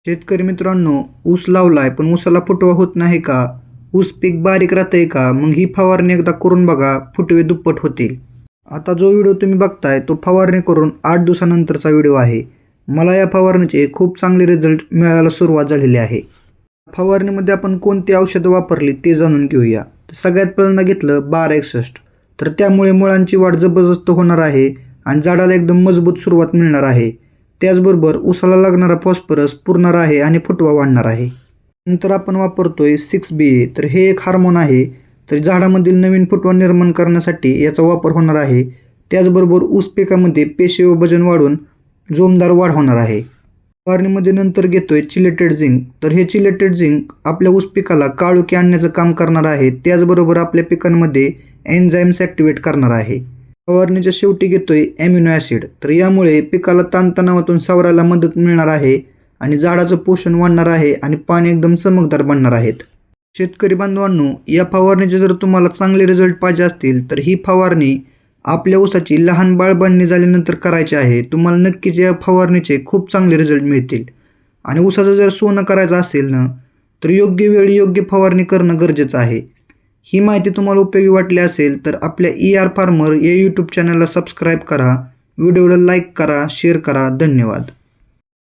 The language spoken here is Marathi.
शेतकरी मित्रांनो, ऊस लावलाय पण ऊसाला फुटवा होत नाही का? ऊस पीक बारीक राहतंय का? मग ही फवारणी एकदा करून बघा, फुटवे दुप्पट होतील. आता जो व्हिडिओ तुम्ही बघताय तो फवारणी करून 8 दिवसानंतरचा व्हिडिओ आहे. मला या फवारणीचे खूप चांगले रिझल्ट मिळायला सुरुवात झालेली आहे. फवारणीमध्ये आपण कोणती औषधं वापरली ते जाणून घेऊया. तर सगळ्यात पहिल्यांदा घेतलं 1261. तर त्यामुळे मुळांची वाढ जबरदस्त होणार आहे आणि झाडाला एकदम मजबूत सुरुवात मिळणार आहे. त्याचबरोबर ऊसाला लागणारा फॉस्फरस पुरणार आहे आणि फुटवा वाढणार आहे. नंतर आपण वापरतोय 6BA. तर हे एक हार्मोन आहे. तर झाडामधील नवीन फुटवा निर्माण करण्यासाठी याचा वापर होणार आहे. त्याचबरोबर ऊस पिकामध्ये पेशी व वजन वाढून जोमदार वाढ होणार आहे. फवारणीमध्ये नंतर घेतोय चिलेटेड झिंक. तर हे चिलेटेड झिंक आपल्या ऊस पिकाला काळोखी आणण्याचं काम करणार आहे. त्याचबरोबर आपल्या पिकांमध्ये एन्झाईम्स ॲक्टिवेट करणार आहे. फवारणीच्या शेवटी घेतोय ॲमिनो ॲसिड. तर यामुळे पिकाला ताणतणावातून सावरायला मदत मिळणार आहे आणि झाडाचं पोषण वाढणार आहे आणि पाणी एकदम चमकदार बनणार आहेत. शेतकरी बांधवांनो, या फवारणीचे जर तुम्हाला चांगले रिझल्ट पाहिजे असतील तर ही फवारणी आपल्या ऊसाची लहान बाळबंदी झाल्यानंतर करायची आहे. तुम्हाला नक्कीच या फवारणीचे खूप चांगले रिझल्ट मिळतील. आणि ऊसाचं जर सोनं करायचं असेल ना, तर योग्य वेळी योग्य फवारणी करणं गरजेचं आहे. ही माहिती तुम्हाला उपयोगी वाटली असेल तर आपल्या ER फार्मर या यूट्यूब चॅनलला सबस्क्राईब करा, व्हिडिओला लाईक करा, शेअर करा. धन्यवाद.